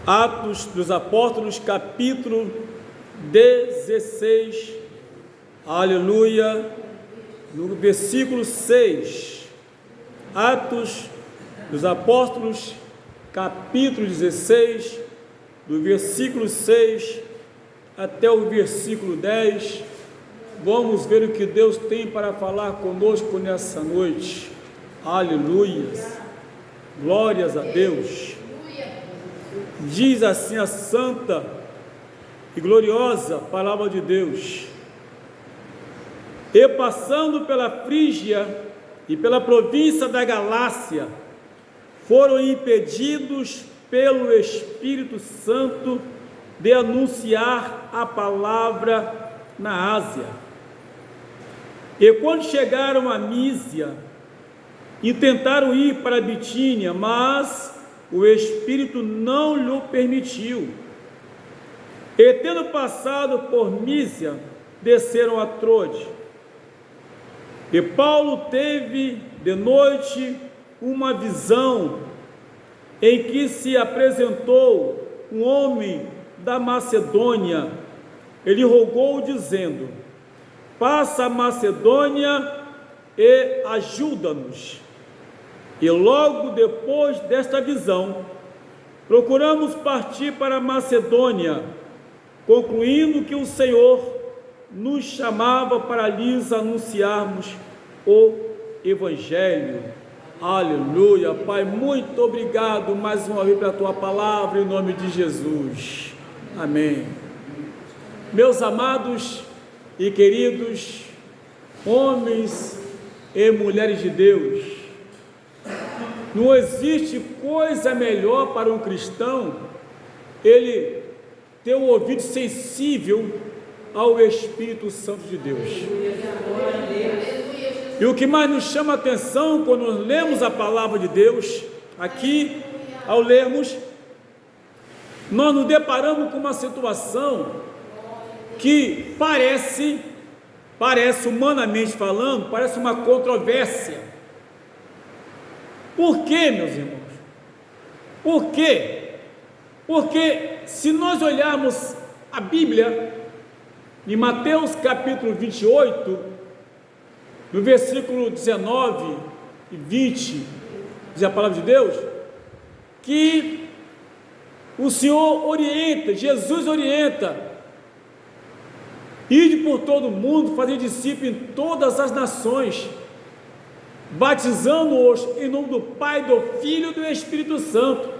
Atos dos Apóstolos, capítulo 16, aleluia, no versículo 6. Atos dos Apóstolos, capítulo 16, do versículo 6 até o versículo 10. Vamos ver o que Deus tem para falar conosco nessa noite. Aleluia, glórias a Deus. Diz assim a santa e gloriosa palavra de Deus: e passando pela Frígia e pela província da Galácia, foram impedidos pelo Espírito Santo de anunciar a palavra na Ásia. E quando chegaram a Mísia, intentaram ir para a Bitínia, mas o Espírito não lhe permitiu. E tendo passado por Mísia, desceram a Trode. E Paulo teve de noite uma visão, em que se apresentou um homem da Macedônia. Ele rogou, dizendo: passa a Macedônia e ajuda-nos. E logo depois desta visão, procuramos partir para a Macedônia, concluindo que o Senhor nos chamava para lhes anunciarmos o Evangelho. Aleluia. Pai, muito obrigado mais uma vez pela tua palavra, em nome de Jesus. Amém. Meus amados e queridos homens e mulheres de Deus, não existe coisa melhor para um cristão ele ter um ouvido sensível ao Espírito Santo de Deus. E o que mais nos chama a atenção quando lemos a palavra de Deus, aqui, ao lermos, nós nos deparamos com uma situação que parece humanamente falando, parece uma controvérsia. Por quê, meus irmãos? Por quê? Porque se nós olharmos a Bíblia, em Mateus capítulo 28, no versículo 19 e 20, diz a palavra de Deus, que o Senhor orienta, Jesus orienta: ide por todo o mundo, fazer discípulos em todas as nações, batizando-os em nome do Pai, do Filho e do Espírito Santo.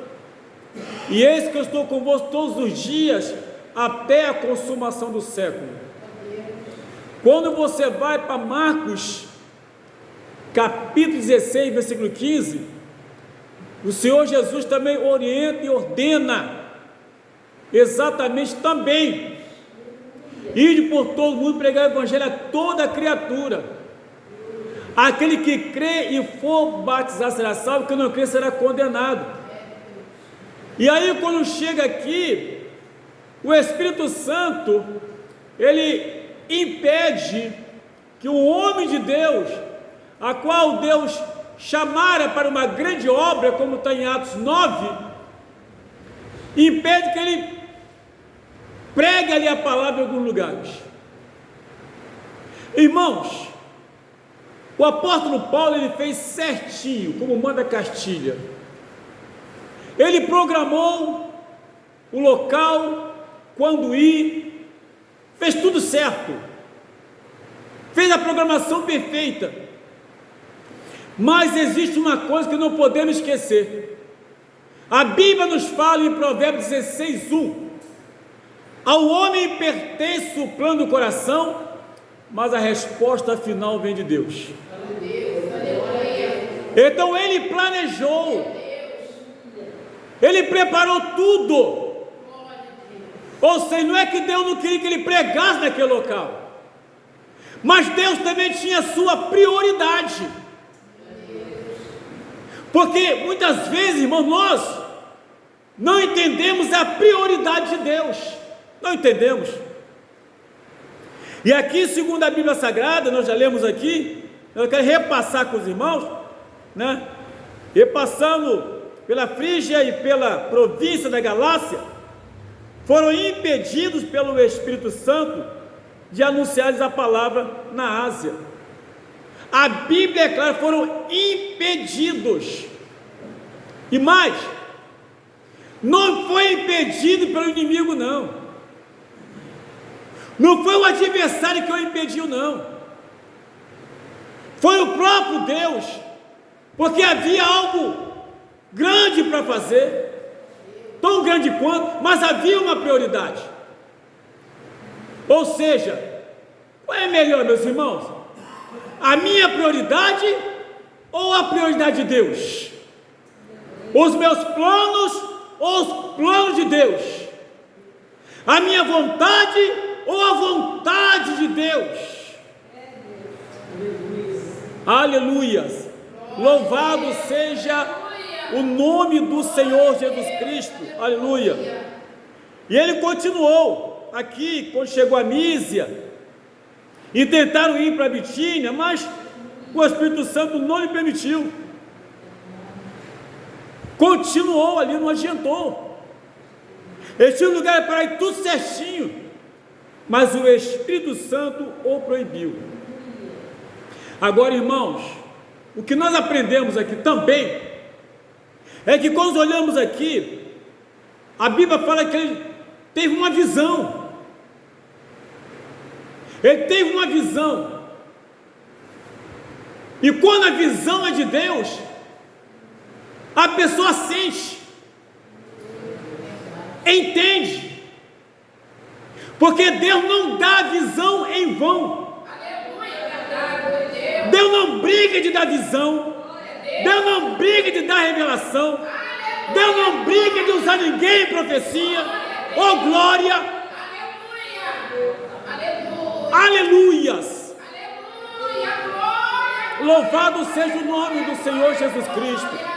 E eis que eu estou convosco todos os dias, até a consumação do século. Quando você vai para Marcos, capítulo 16, versículo 15, o Senhor Jesus também orienta e ordena, exatamente também: ide por todo mundo, pregar o Evangelho a toda criatura. Aquele que crê e for batizado será salvo, que não crê será condenado. E aí, quando chega aqui, o Espírito Santo, ele impede que o homem de Deus, a qual Deus chamara para uma grande obra, como está em Atos 9, impede que ele pregue ali a palavra em alguns lugares. Irmãos, o apóstolo Paulo, ele fez certinho, como manda a cartilha. Ele programou o local, quando ir, fez tudo certo, fez a programação perfeita. Mas existe uma coisa que não podemos esquecer. A Bíblia nos fala em Provérbios 16:1: ao homem pertence o plano do coração, mas a resposta final vem de Deus. Então ele planejou, ele preparou tudo. Ou seja, não é que Deus não queria que ele pregasse naquele local, mas Deus também tinha a sua prioridade. Porque muitas vezes, irmãos, nós não entendemos a prioridade de Deus, não entendemos. E aqui, segundo a Bíblia Sagrada, nós já lemos aqui, eu quero repassar com os irmãos, repassando pela Frígia e pela província da Galácia, foram impedidos pelo Espírito Santo de anunciar a palavra na Ásia. A Bíblia é clara, foram impedidos. E mais, não foi impedido pelo inimigo, não. Não foi o adversário que o impediu, não. Foi o próprio Deus, porque havia algo grande para fazer, tão grande quanto, mas havia uma prioridade. Ou seja, qual é melhor, meus irmãos? A minha prioridade ou a prioridade de Deus? Os meus planos ou os planos de Deus? A minha vontade ou a vontade de Deus? Aleluias! Louvado seja o nome do Senhor Jesus Cristo, aleluia. E ele continuou aqui, quando chegou a Mísia, e tentaram ir para Bitínia, mas o Espírito Santo não lhe permitiu. Continuou ali, não adiantou. Ele tinha um lugar para ir tudo certinho, mas o Espírito Santo o proibiu. Agora, irmãos, o que nós aprendemos aqui também é que quando olhamos aqui, a Bíblia fala que ele teve uma visão. Ele teve uma visão. E quando a visão é de Deus, a pessoa sente, entende, porque Deus não dá visão em vão. Deus não briga de dar visão, Deus não briga de dar revelação, Deus não briga de usar ninguém em profecia. Oh glória, aleluias, louvado seja o nome do Senhor Jesus Cristo.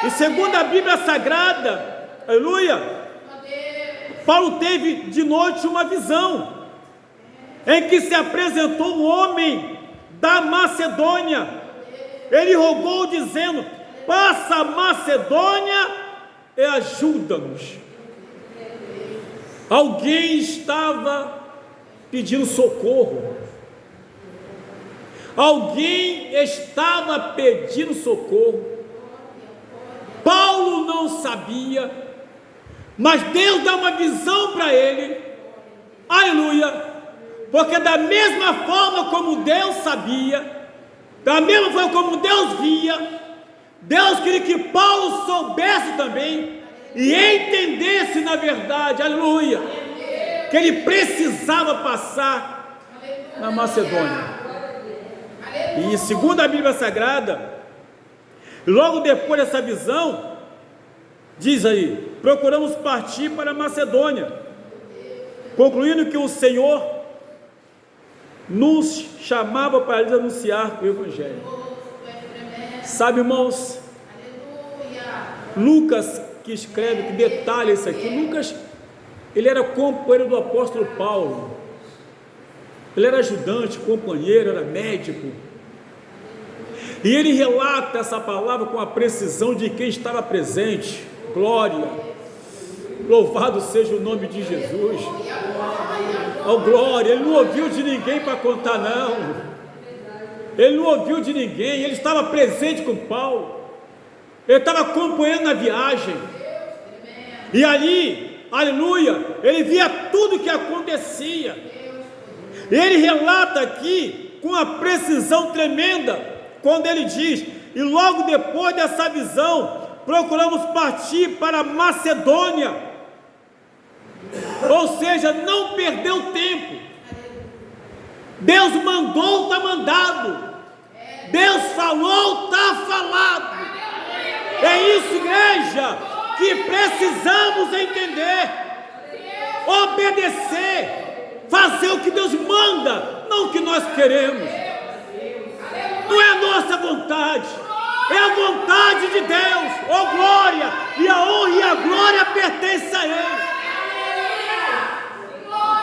E segundo a Bíblia Sagrada, aleluia, Paulo teve de noite uma visão, em que se apresentou um homem da Macedônia. Ele rogou dizendo: passa a Macedônia e ajuda-nos. Alguém estava pedindo socorro. Alguém estava pedindo socorro. Paulo não sabia, mas Deus dá uma visão para ele, aleluia, porque da mesma forma como Deus sabia, da mesma forma como Deus via, Deus queria que Paulo soubesse também e entendesse na verdade, aleluia, que ele precisava passar na Macedônia. E segundo a Bíblia Sagrada, logo depois dessa visão, diz aí: procuramos partir para a Macedônia, concluindo que o Senhor nos chamava para lhes anunciar o Evangelho. Sabe, irmãos, Lucas, que escreve, que detalha isso aqui, Lucas, ele era companheiro do apóstolo Paulo, ele era ajudante, companheiro, era médico, e ele relata essa palavra com a precisão de quem estava presente. Glória, louvado seja o nome de Jesus. Oh glória, ele não ouviu de ninguém para contar, não, ele não ouviu de ninguém, ele estava presente com Paulo, ele estava acompanhando na viagem, e ali, aleluia, ele via tudo o que acontecia. Ele relata aqui com a precisão tremenda, quando ele diz: e logo depois dessa visão, procuramos partir para a Macedônia. Ou seja, não perdeu tempo. Deus mandou, está mandado. Deus falou, está falado. É isso, igreja, que precisamos entender, obedecer, fazer o que Deus manda, não o que nós queremos. Não é a nossa vontade, é a vontade de Deus. Oh glória, e a honra e a glória pertence a Ele.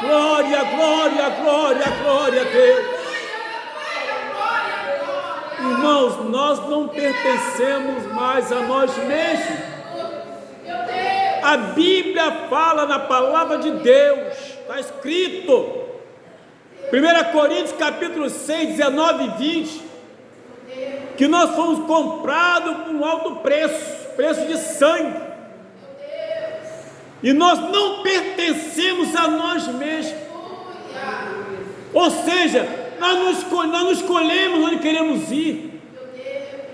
Glória, glória, glória, glória a Deus. Irmãos, Irmãos, nós não pertencemos mais a nós mesmos. A Bíblia fala na palavra de Deus, está escrito, 1 Coríntios capítulo 6, 19 e 20, que nós fomos comprados por um alto preço de sangue, e nós não pertencemos a nós mesmos, ou seja, nós não escolhemos onde queremos ir,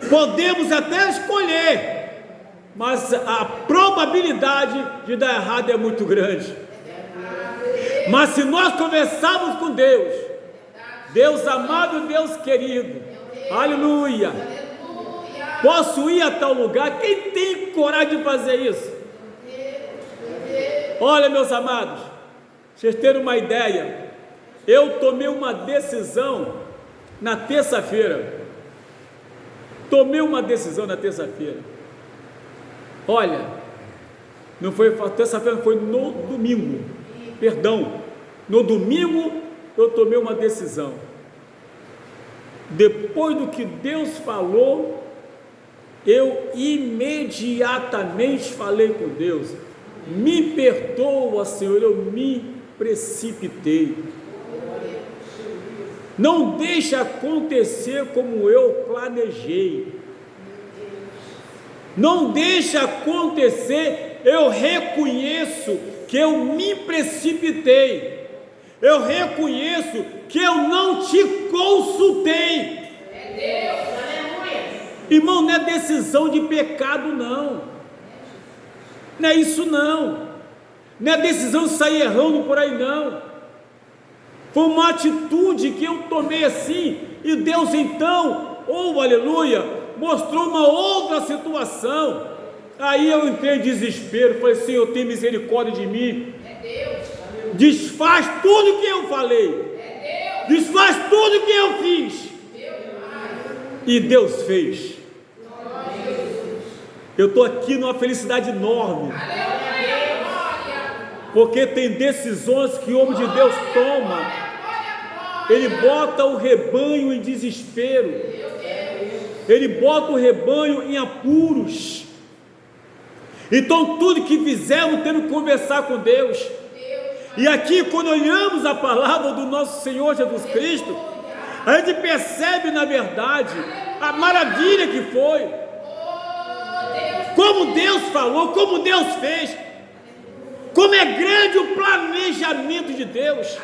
podemos até escolher, mas a probabilidade de dar errado é muito grande. Mas se nós conversarmos com Deus, Deus amado, Deus querido, aleluia, posso ir a tal lugar? Quem tem coragem de fazer isso? Olha, meus amados, vocês terem uma ideia, eu tomei uma decisão na terça-feira. Olha, não foi terça-feira, foi no domingo. Perdão, no domingo eu tomei uma decisão. Depois do que Deus falou, eu imediatamente falei com Deus: me perdoa, Senhor, eu me precipitei. Não deixe acontecer como eu planejei. Não deixe acontecer, eu reconheço que eu me precipitei. Eu reconheço que eu não te consultei. Irmão, não é decisão de pecado, não. Não é isso, não. Não é decisão de sair errando por aí, não. Foi uma atitude que eu tomei assim, e Deus então, aleluia, mostrou uma outra situação. Aí eu entrei em desespero, falei: Senhor, tem misericórdia de mim. Desfaz tudo que eu falei, desfaz tudo que eu fiz. E Deus fez. Eu estou aqui numa felicidade enorme, porque tem decisões que o homem de Deus toma, ele bota o rebanho em desespero, ele bota o rebanho em apuros. Então tudo que fizemos temos que conversar com Deus. E aqui, quando olhamos a palavra do nosso Senhor Jesus Cristo, a gente percebe na verdade a maravilha que foi, como Deus falou, como Deus fez, como é grande o planejamento de Deus.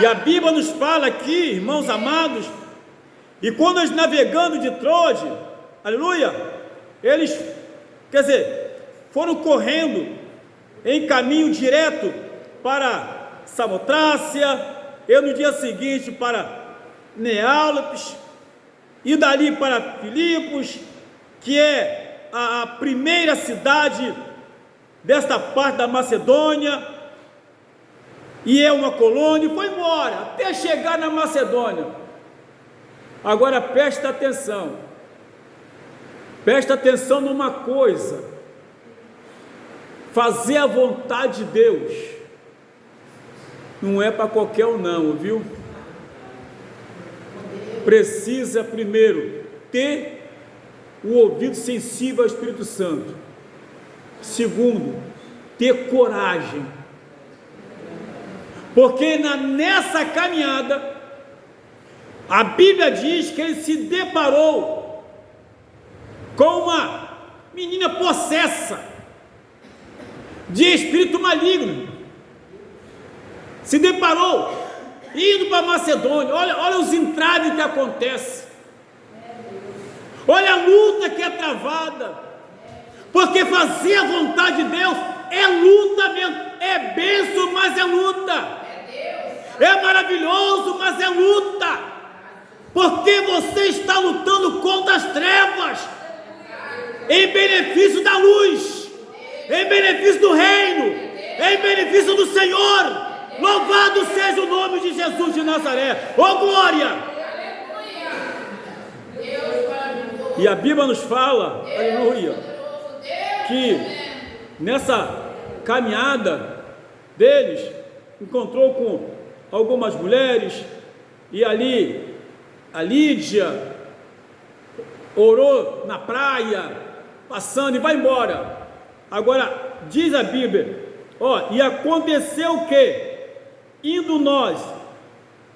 E a Bíblia nos fala aqui, irmãos amados, e quando nós navegando de Troade, aleluia, eles, foram correndo em caminho direto para Samotrácia, e no dia seguinte para Neálopes, e dali para Filipos, que é a primeira cidade desta parte da Macedônia, e é uma colônia, e foi embora, até chegar na Macedônia. Agora presta atenção numa coisa: fazer a vontade de Deus não é para qualquer um, não, viu? Precisa primeiro ter o ouvido sensível ao Espírito Santo. Segundo, ter coragem, porque nessa caminhada a Bíblia diz que ele se deparou com uma menina possessa de espírito maligno. Se deparou indo para Macedônia. Olha os entraves que acontecem, olha a luta que é travada, porque fazer a vontade de Deus é luta mesmo, é bênção, mas é luta, é maravilhoso, mas é luta, porque você está lutando contra as trevas, em benefício da luz, em benefício do reino, em benefício do Senhor. Louvado seja o nome de Jesus de Nazaré, oh glória! E a Bíblia nos fala, aleluia, que nessa caminhada deles, encontrou com algumas mulheres, e ali a Lídia, orou na praia, passando e vai embora. Agora, diz a Bíblia, e aconteceu que, indo nós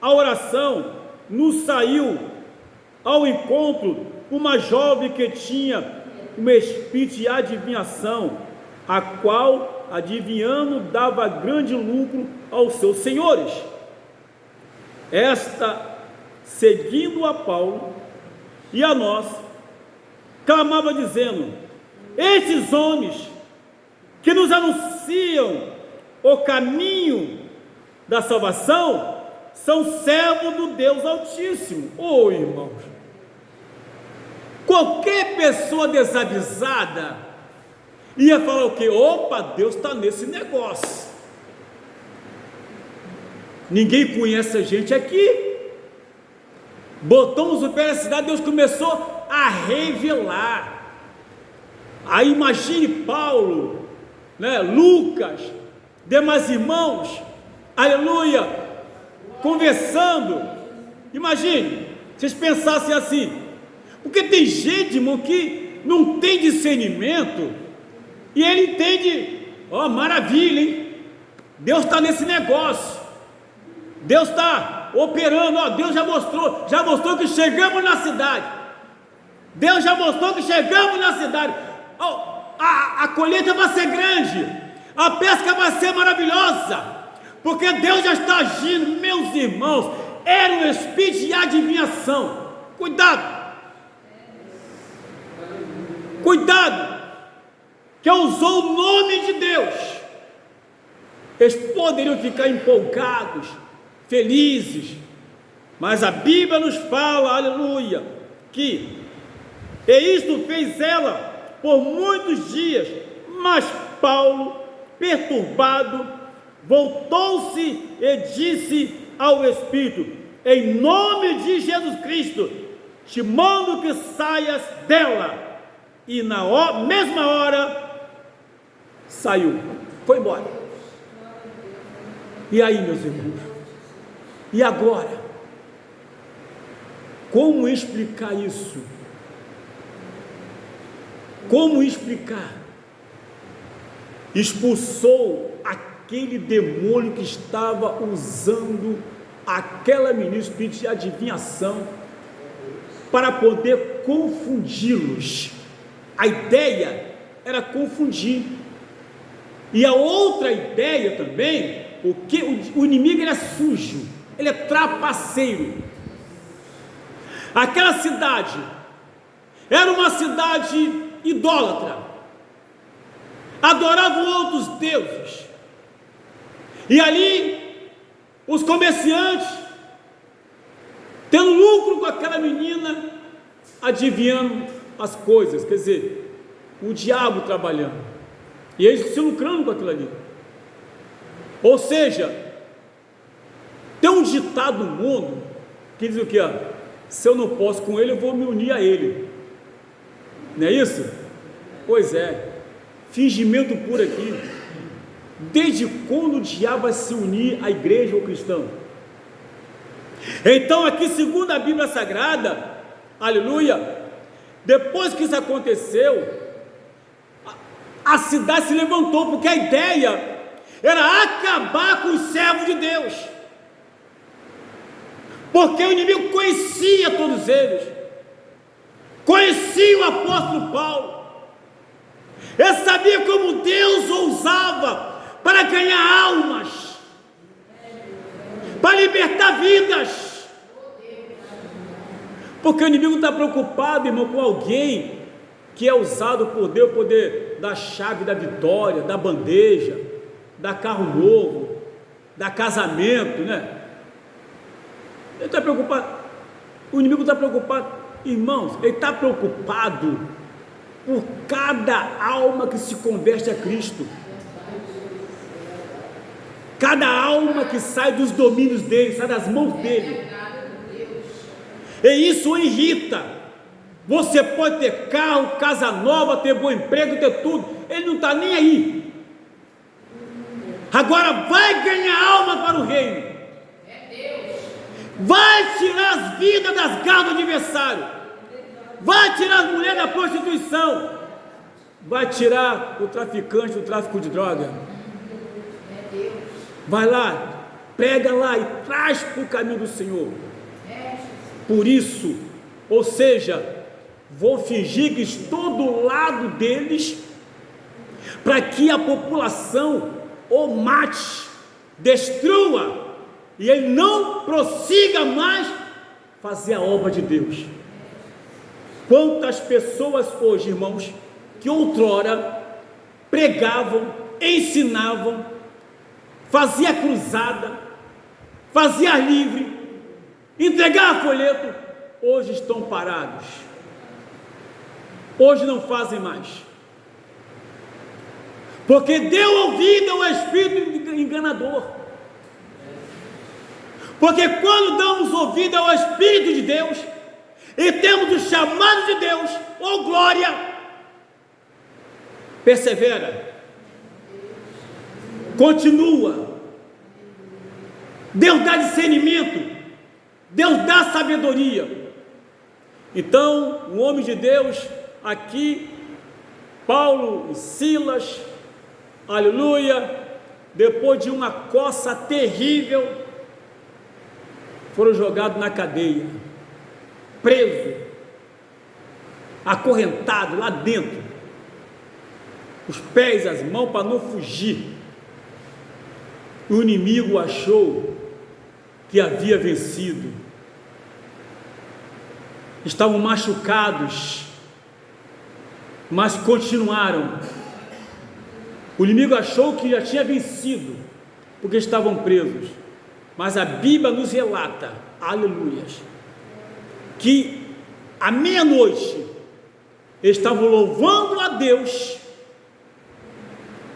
à oração, nos saiu ao encontro uma jovem que tinha um espírito de adivinhação, a qual, adivinhando, dava grande lucro aos seus senhores. Esta, seguindo a Paulo e a nós, clamava dizendo: estes homens que nos anunciam o caminho da salvação são servos do Deus Altíssimo. Irmãos, qualquer pessoa desavisada ia falar o quê? Opa, Deus está nesse negócio. Ninguém conhece a gente aqui. Botamos o pé na cidade, Deus começou a revelar. Aí imagine Paulo, Lucas, demais irmãos, aleluia, conversando. Imagine, vocês pensassem assim, porque tem gente, irmão, que não tem discernimento, e ele entende, maravilha, hein? Deus está nesse negócio, Deus está operando, Deus já mostrou que chegamos na cidade, Deus já mostrou que chegamos na cidade, a colheita vai ser grande, a pesca vai ser maravilhosa, porque Deus já está agindo. Meus irmãos, era um espírito de adivinhação. Cuidado, que usou o nome de Deus. Eles poderiam ficar empolgados, felizes, mas a Bíblia nos fala, aleluia, que isto fez ela por muitos dias. Mas Paulo, perturbado, voltou-se e disse ao Espírito: em nome de Jesus Cristo, te mando que saias dela. E na mesma hora saiu, foi embora. E aí, meus irmãos, e agora? Como explicar isso? Como explicar? Expulsou aquele demônio que estava usando aquela menina, espírito de adivinhação, para poder confundi-los. A ideia era confundir. E a outra ideia também, o inimigo era sujo, ele é trapaceiro. Aquela cidade era uma cidade idólatra, adoravam outros deuses, e ali os comerciantes tendo lucro com aquela menina, adivinhando as coisas, quer dizer, o diabo trabalhando, e eles se lucrando com aquilo ali. Ou seja, tem um ditado no mundo que diz o que? Se eu não posso com ele, eu vou me unir a ele. Não é isso? Pois é, fingimento puro aqui. Desde quando o diabo vai se unir à igreja ou cristão? Então aqui, segundo a Bíblia Sagrada, aleluia, depois que isso aconteceu, a cidade se levantou, porque a ideia era acabar com os servos de Deus, porque o inimigo conhecia todos eles, conhecia o apóstolo Paulo, ele sabia como Deus usava para ganhar almas, para libertar vidas. Porque o inimigo está preocupado, irmão, com alguém que é usado por Deus, poder dar chave da vitória, da bandeja, dar carro novo, dar casamento, né? Ele está preocupado, o inimigo está preocupado, irmãos, ele está preocupado por cada alma que se converte a Cristo, cada alma que sai dos domínios dele, sai das mãos dele. E isso o irrita. Você pode ter carro, casa nova, ter bom emprego, ter tudo, ele não está nem aí. Agora vai ganhar alma para o reino, vai tirar as vidas das garras do adversário. vai tirar as mulheres da prostituição, vai tirar o traficante do tráfico de droga. Vai lá, prega lá e traz para o caminho do Senhor. Por isso, ou seja, vou fingir que estou do lado deles, para que a população o mate, destrua, e ele não prossiga mais fazer a obra de Deus. Quantas pessoas hoje, irmãos, que outrora pregavam, ensinavam, fazia cruzada, fazia livre, entregava folheto, hoje estão parados, hoje não fazem mais, porque deu ouvido ao espírito enganador. Porque quando damos ouvido ao Espírito de Deus e temos o chamado de Deus, oh glória, persevera, continua. Deus dá discernimento, Deus dá sabedoria. Então, o homem de Deus aqui, Paulo e Silas, aleluia, depois de uma coça terrível, foram jogados na cadeia, preso, acorrentado lá dentro, os pés, as mãos para não fugir. O inimigo achou que havia vencido, estavam machucados, mas continuaram. O inimigo achou que já tinha vencido, porque estavam presos. Mas a Bíblia nos relata, aleluias, que à meia-noite eles estavam louvando a Deus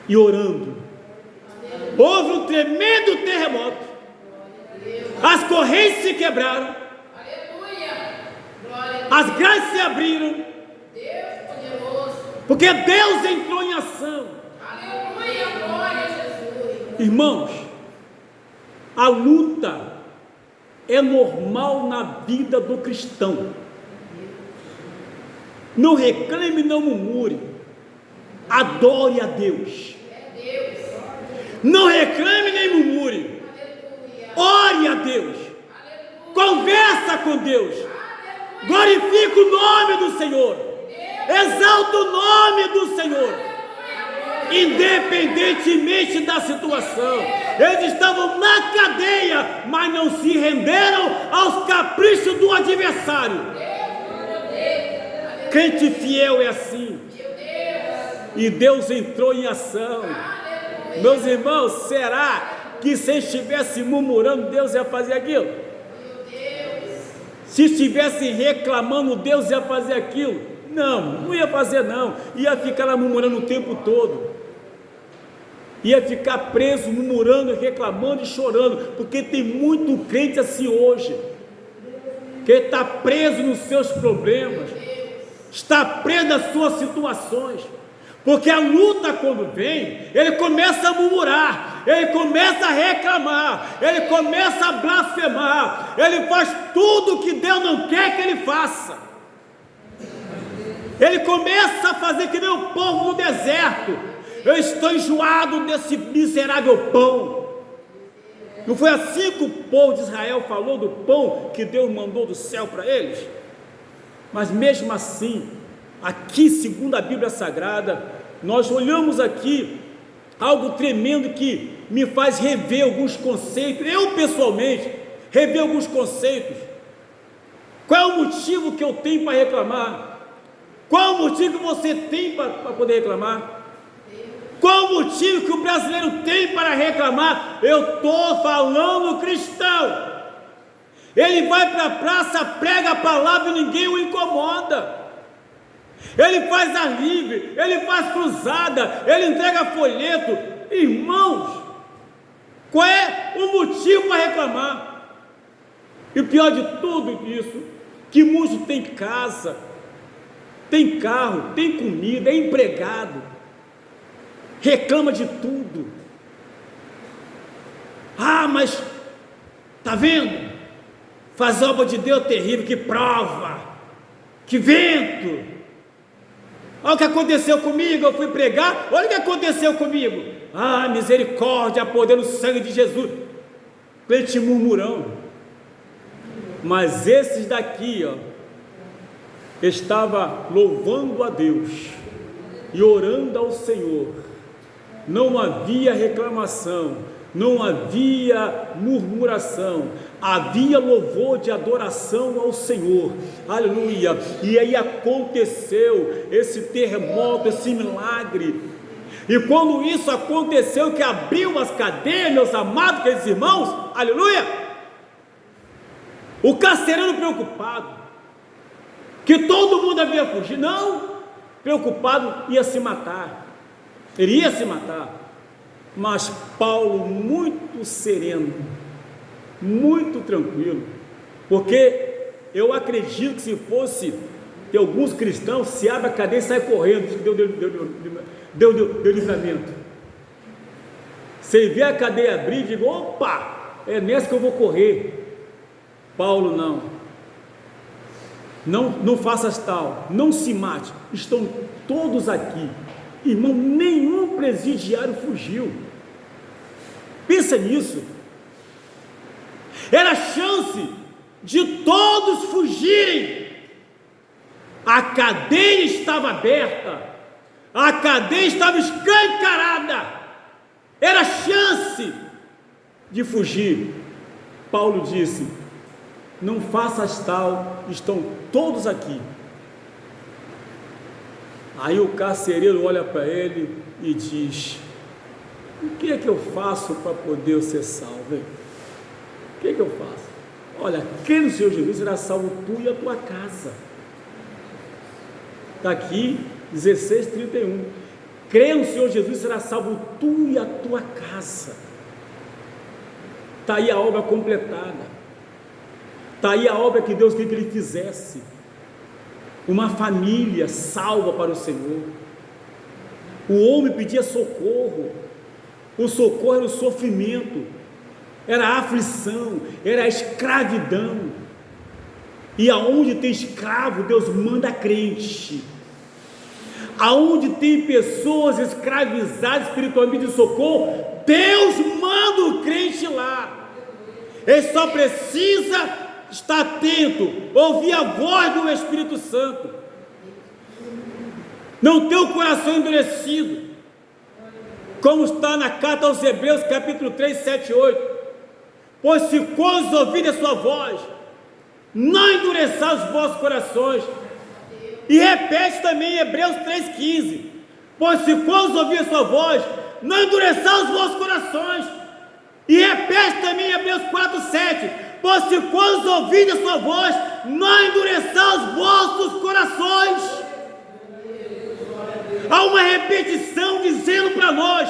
e orando. Houve um tremendo terremoto, as correntes se quebraram, as grades se abriram, porque Deus entrou em ação. Irmãos, a luta é normal na vida do cristão. Não reclame, não murmure, adore a Deus. Não reclame nem murmure, ore a Deus, conversa com Deus, glorifique o nome do Senhor, exalta o nome do Senhor, independentemente da situação. Eles estavam na cadeia, mas não se renderam aos caprichos do adversário. Crente fiel é assim, e Deus entrou em ação. Meus irmãos, será que se estivesse murmurando, Deus ia fazer aquilo? Se estivesse reclamando, Deus ia fazer aquilo? Não ia fazer não, ia ficar lá murmurando o tempo todo, ia ficar preso, murmurando, reclamando e chorando, porque tem muito crente assim hoje, que está preso nos seus problemas, está preso nas suas situações, porque a luta quando vem, ele começa a murmurar, ele começa a reclamar, ele começa a blasfemar, ele faz tudo que Deus não quer que ele faça, ele começa a fazer que nem o povo no deserto: eu estou enjoado desse miserável pão. Não foi assim que o povo de Israel falou do pão que Deus mandou do céu para eles? Mas mesmo assim, aqui segundo a Bíblia Sagrada, nós olhamos aqui algo tremendo que me faz rever alguns conceitos, eu pessoalmente, rever alguns conceitos. Qual é o motivo que eu tenho para reclamar? Qual é o motivo que você tem para poder reclamar? Qual o motivo que o brasileiro tem para reclamar? Eu estou falando cristão. Ele vai para a praça, prega a palavra e ninguém o incomoda. Ele faz ar livre, ele faz cruzada, ele entrega folheto. Irmãos, qual é o motivo para reclamar? E o pior de tudo isso, que muitos têm casa, tem carro, tem comida, é empregado, reclama de tudo. Ah, mas está vendo? Faz obra de Deus terrível, que prova Que vento! Olha o que aconteceu comigo, eu fui pregar, olha o que aconteceu comigo. Ah, misericórdia, poder no sangue de Jesus. Crente murmurão. Mas esses daqui, ó, estava louvando a Deus e orando ao Senhor. Não havia reclamação, não havia murmuração, havia louvor de adoração ao Senhor, aleluia. E aí aconteceu esse terremoto, esse milagre. E quando isso aconteceu, que abriu as cadeias, meus amados queridos irmãos, aleluia, o carcereiro preocupado, que todo mundo havia fugido, não, preocupado, ia se matar, ele ia se matar. Mas Paulo, muito sereno, muito tranquilo, porque eu acredito que se fosse de alguns cristãos, se abre a cadeia e sai correndo, deu livramento. Você vê a cadeia abrir, digo, opa, é nessa que eu vou correr. Paulo não faças tal, não se mate, estão todos aqui. Irmão, nenhum presidiário fugiu. Pensa nisso. Era a chance de todos fugirem. A cadeia estava aberta, a cadeia estava escancarada, era a chance de fugir. Paulo disse: não faças tal, estão todos aqui. Aí o carcereiro olha para ele e diz: o que é que eu faço para poder ser salvo? Hein? O que é que eu faço? Olha, crê no Senhor Jesus, será salvo tu e a tua casa. Está aqui 16:31. Crê no Senhor Jesus, será salvo tu e a tua casa. Está aí a obra completada. Está aí a obra que Deus queria que ele fizesse. Uma família salva para o Senhor. O homem pedia socorro. O socorro era o sofrimento, era a aflição, era a escravidão. E aonde tem escravo, Deus manda crente. Aonde tem pessoas escravizadas espiritualmente de socorro, Deus manda o crente lá. Ele só precisa estar atento, ouvir a voz do Espírito Santo, não ter o coração endurecido, como está na carta aos Hebreus, capítulo 3, 7 e 8. Pois se quando ouvirem a sua voz, não endureçar os vossos corações. E repete também em Hebreus 3,15: pois se quando ouvirem a sua voz, não endureçar os vossos corações. E repete também em Hebreus 4,7: pois se quando ouvirem a sua voz, não endureçar os vossos corações. Há uma repetição dizendo para nós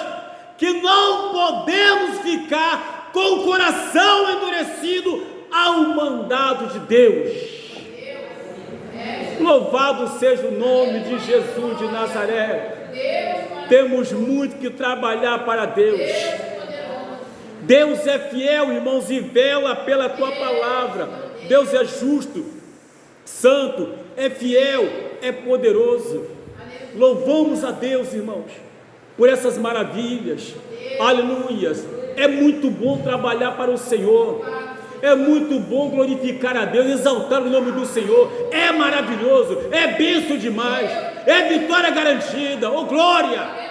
que não podemos ficar com o coração endurecido ao mandado de Deus. Louvado seja o nome de Jesus de Nazaré. Temos muito que trabalhar para Deus. Deus é fiel, irmãos, e vela pela tua palavra. Deus é justo, santo, é fiel, é poderoso. Louvamos a Deus, irmãos, por essas maravilhas. Aleluias. É muito bom trabalhar para o Senhor. É muito bom glorificar a Deus, exaltar o nome do Senhor. É maravilhoso, é bênção demais, é vitória garantida. Oh, glória!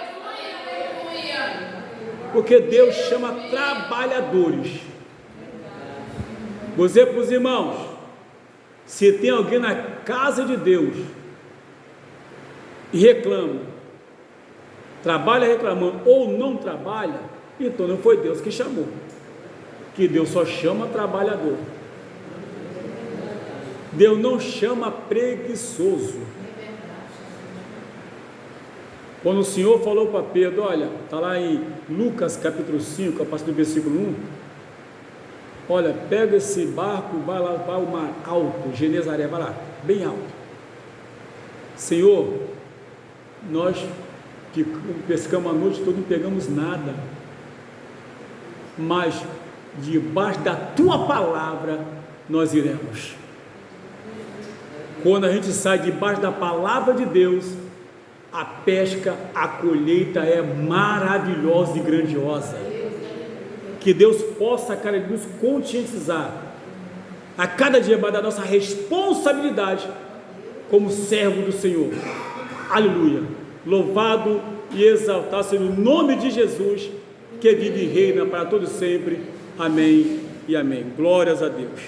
Porque Deus chama trabalhadores. Vou dizer para os irmãos: se tem alguém na casa de Deus e reclama, trabalha reclamando ou não trabalha, então não foi Deus que chamou. Que Deus só chama trabalhador. Deus não chama preguiçoso. Quando o Senhor falou para Pedro, olha, está lá em Lucas capítulo 5, a partir do versículo 1, olha, pega esse barco, vai lá, vai ao mar alto, Genezaré, vai lá, bem alto. Senhor, nós que pescamos a noite toda, não pegamos nada, mas debaixo da tua palavra nós iremos. Quando a gente sai debaixo da palavra de Deus, a pesca, a colheita é maravilhosa e grandiosa. Que Deus possa, cara, nos conscientizar a cada dia da nossa responsabilidade como servo do Senhor. Aleluia. Louvado e exaltado seja o nome de Jesus, que vive e reina para todos sempre. Amém e amém. Glórias a Deus.